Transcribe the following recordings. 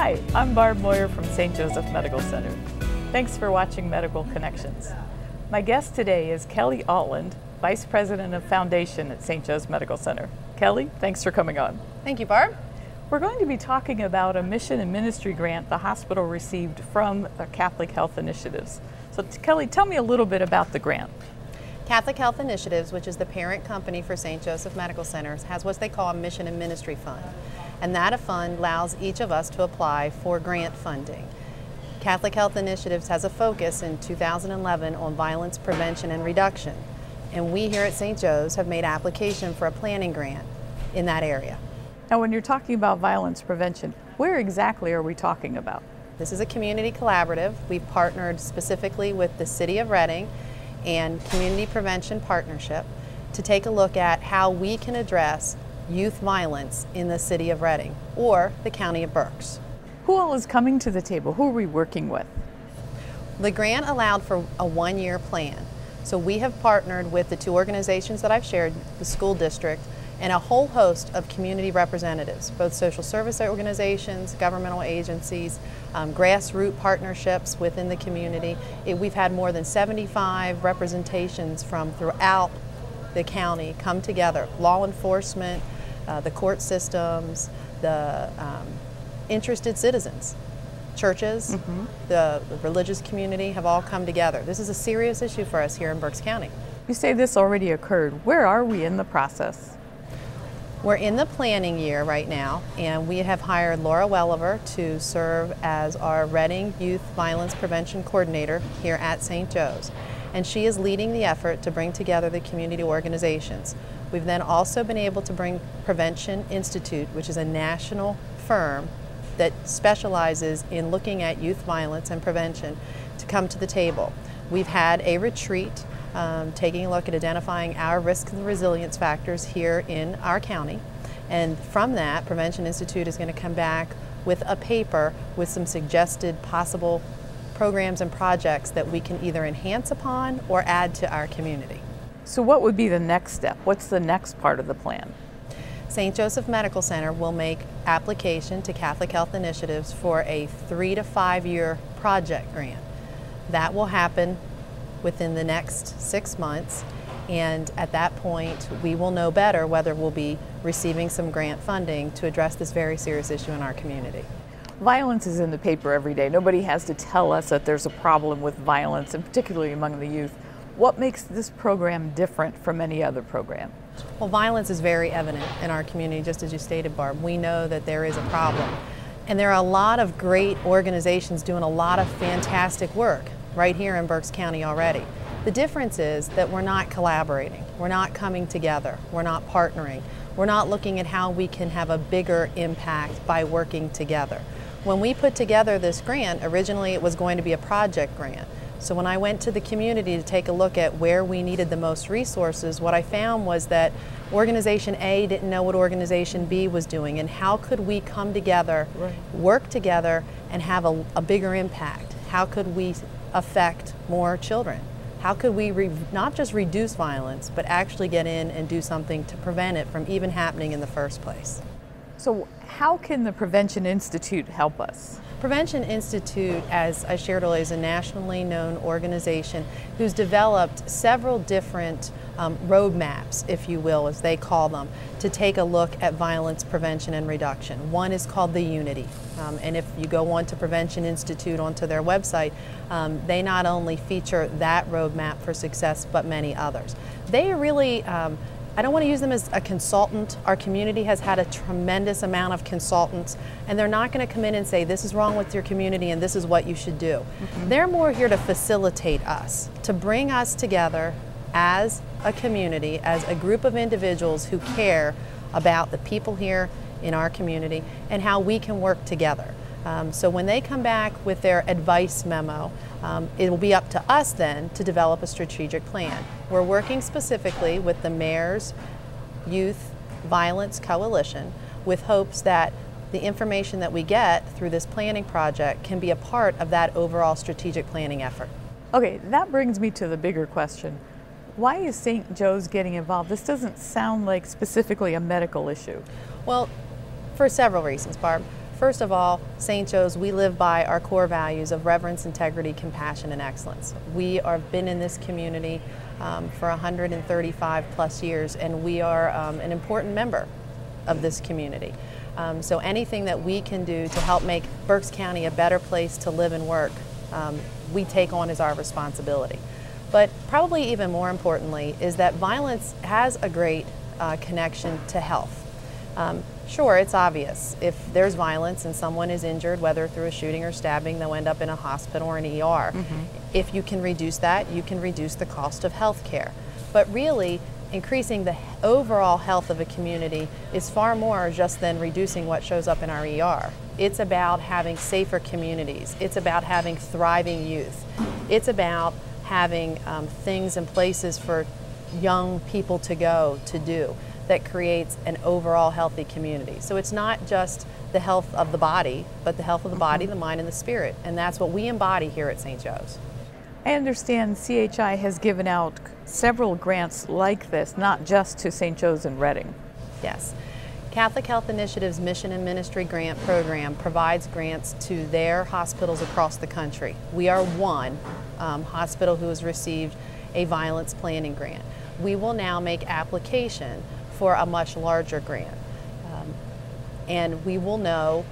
Hi, I'm Barb Moyer from St. Joseph Medical Center. Thanks for watching Medical Connections. My guest today is Kelly Altland, Vice President of Foundation at St. Joe's Medical Center. Kelly, thanks for coming on. Thank you, Barb. We're going to be talking about a mission and ministry grant the hospital received from the Catholic Health Initiatives. So Kelly, tell me a little bit about the grant. Catholic Health Initiatives, which is the parent company for St. Joseph Medical Centers, has what they call a mission and ministry fund. And that fund allows each of us to apply for grant funding. Catholic Health Initiatives has a focus in 2011 on violence prevention and reduction. And we here at St. Joe's have made application for a planning grant in that area. Now, when you're talking about violence prevention, where exactly are we talking about? This is a community collaborative. We've partnered specifically with the City of Reading and Community Prevention Partnership to take a look at how we can address youth violence in the City of Reading or the County of Berks. Who all is coming to the table? Who are we working with? The grant allowed for a one-year plan. So we have partnered with the two organizations that I've shared, the school district, and a whole host of community representatives, both social service organizations, governmental agencies, grassroots partnerships within the community. We've had more than 75 representations from throughout the county come together, law enforcement, the court systems, the interested citizens, churches, the religious community have all come together. This is a serious issue for us here in Berks County. You say this already occurred. Where are we in the process? We're in the planning year right now, and we have hired Laura Welliver to serve as our Reading Youth Violence Prevention Coordinator here at St. Joe's. And she is leading the effort to bring together the community organizations. We've then also been able to bring Prevention Institute, which is a national firm that specializes in looking at youth violence and prevention, to come to the table. We've had a retreat taking a look at identifying our risk and resilience factors here in our county. And from that, Prevention Institute is going to come back with a paper with some suggested possible programs and projects that we can either enhance upon or add to our community. So what would be the next step? What's the next part of the plan? St. Joseph Medical Center will make application to Catholic Health Initiatives for a 3 to 5 year project grant. That will happen within the next 6 months, and at that point we will know better whether we'll be receiving some grant funding to address this very serious issue in our community. Violence is in the paper every day. Nobody has to tell us that there's a problem with violence, and particularly among the youth. What makes this program different from any other program? Well, violence is very evident in our community, just as you stated, Barb. We know that there is a problem. And there are a lot of great organizations doing a lot of fantastic work right here in Berks County already. The difference is that we're not collaborating, we're not coming together, we're not partnering, we're not looking at how we can have a bigger impact by working together. When we put together this grant, originally it was going to be a project grant. So when I went to the community to take a look at where we needed the most resources, what I found was that Organization A didn't know what Organization B was doing, and how could we come together, work together, and have a bigger impact? How could we affect more children? How could we not just reduce violence, but actually get in and do something to prevent it from even happening in the first place? So how can the Prevention Institute help us? Prevention Institute, as I shared earlier, is a nationally known organization who's developed several different roadmaps, if you will, as they call them, to take a look at violence prevention and reduction. One is called the Unity, and if you go on to Prevention Institute onto their website, they not only feature that roadmap for success, but many others. They really I don't want to use them as a consultant. Our community has had a tremendous amount of consultants, and they're not going to come in and say, this is wrong with your community and this is what you should do. They're more here to facilitate us, to bring us together as a community, as a group of individuals who care about the people here in our community and how we can work together. So when they come back with their advice memo, it will be up to us then to develop a strategic plan. We're working specifically with the Mayor's Youth Violence Coalition with hopes that the information that we get through this planning project can be a part of that overall strategic planning effort. Okay, that brings me to the bigger question. Why is St. Joe's getting involved? This doesn't sound like specifically a medical issue. Well, for several reasons, Barb. First of all, St. Joe's, we live by our core values of reverence, integrity, compassion, and excellence. We have been in this community for 135 plus years, and we are an important member of this community. So anything that we can do to help make Berks County a better place to live and work, we take on as our responsibility. But probably even more importantly is that violence has a great connection to health. Sure, it's obvious. If there's violence and someone is injured, whether through a shooting or stabbing, they'll end up in a hospital or an ER. If you can reduce that, you can reduce the cost of health care. But really, increasing the overall health of a community is far more just than reducing what shows up in our ER. It's about having safer communities. It's about having thriving youth. It's about having things and places for young people to go to do that creates an overall healthy community. So it's not just the health of the body, but the health of the body, the mind, and the spirit. And that's what we embody here at St. Joe's. I understand CHI has given out several grants like this, not just to St. Joe's and Reading. Yes. Catholic Health Initiative's Mission and Ministry Grant Program provides grants to their hospitals across the country. We are one hospital who has received a violence planning grant. We will now make application for a much larger grant, and we will know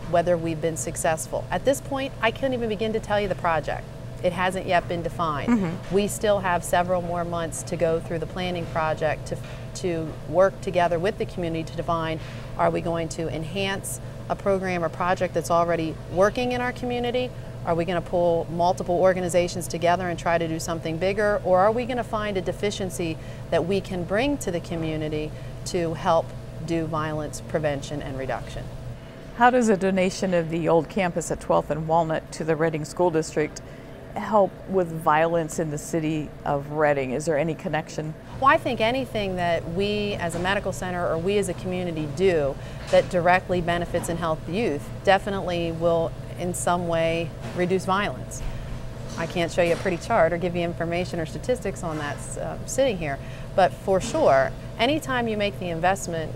whether we've been successful. At this point, I can't even begin to tell you the project. It hasn't yet been defined. We still have several more months to go through the planning project to work together with the community to define, are we going to enhance a program or project that's already working in our community? Are we going to pull multiple organizations together and try to do something bigger? Or are we going to find a deficiency that we can bring to the community to help do violence prevention and reduction? How does a donation of the old campus at 12th and Walnut to the Reading School District help with violence in the city of Reading? Is there any connection? Well, I think anything that we as a medical center or we as a community do that directly benefits and helps youth definitely will in some way reduce violence. I can't show you a pretty chart or give you information or statistics on that sitting here, but for sure, anytime you make the investment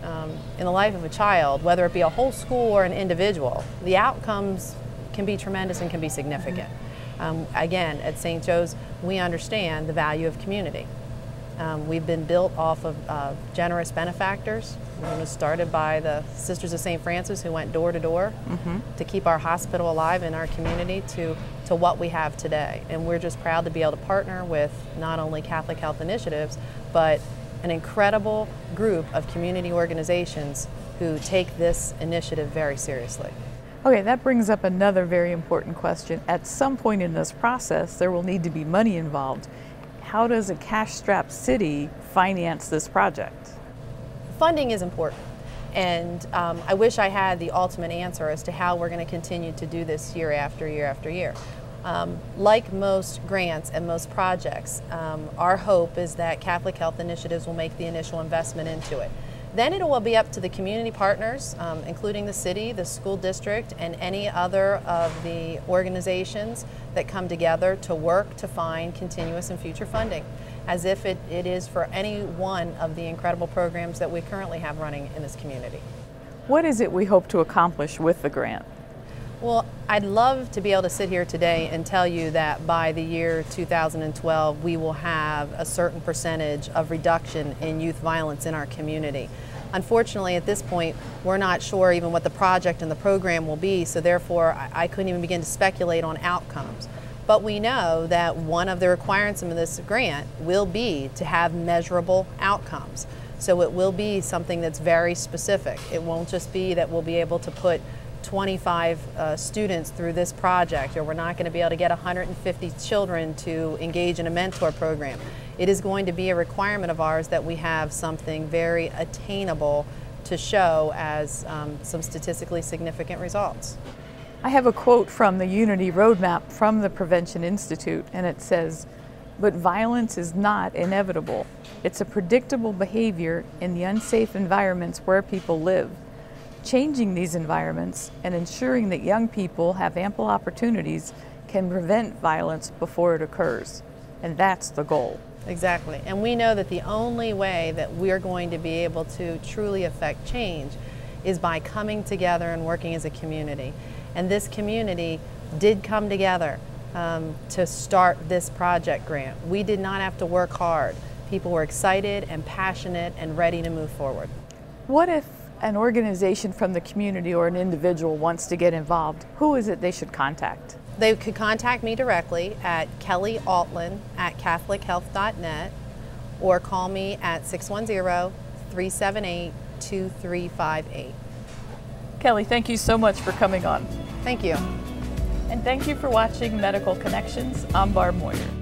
in the life of a child, whether it be a whole school or an individual, the outcomes can be tremendous and can be significant. Again, at St. Joe's, we understand the value of community. We've been built off of generous benefactors. It was started by the Sisters of St. Francis, who went door to door to keep our hospital alive in our community to what we have today. And we're just proud to be able to partner with not only Catholic Health Initiatives, but an incredible group of community organizations who take this initiative very seriously. Okay, that brings up another very important question. At some point in this process, there will need to be money involved. How does a cash-strapped city finance this project? Funding is important, and I wish I had the ultimate answer as to how we're going to continue to do this year after year after year. Like most grants and most projects, our hope is that Catholic Health Initiatives will make the initial investment into it. Then it will be up to the community partners, including the city, the school district, and any other of the organizations that come together to work to find continuous and future funding, as if it is for any one of the incredible programs that we currently have running in this community. What is it we hope to accomplish with the grant? Well, I'd love to be able to sit here today and tell you that by the year 2012 we will have a certain percentage of reduction in youth violence in our community. Unfortunately, at this point, we're not sure even what the project and the program will be, so therefore I couldn't even begin to speculate on outcomes. But we know that one of the requirements of this grant will be to have measurable outcomes. So it will be something that's very specific. It won't just be that we'll be able to put 25 students through this project, or we're not going to be able to get 150 children to engage in a mentor program. It is going to be a requirement of ours that we have something very attainable to show as some statistically significant results. I have a quote from the Unity Roadmap from the Prevention Institute, and it says, "But violence is not inevitable. It's a predictable behavior in the unsafe environments where people live. Changing these environments and ensuring that young people have ample opportunities can prevent violence before it occurs." And that's the goal. Exactly. And we know that the only way that we're going to be able to truly affect change is by coming together and working as a community. And this community did come together to start this project grant. We did not have to work hard. People were excited and passionate and ready to move forward. What if an organization from the community or an individual wants to get involved? Who is it they should contact? They could contact me directly at Kelly Altland at catholichealth.net or call me at 610-378-2358. Kelly, thank you so much for coming on. Thank you. And thank you for watching Medical Connections. I'm Barb Moyer.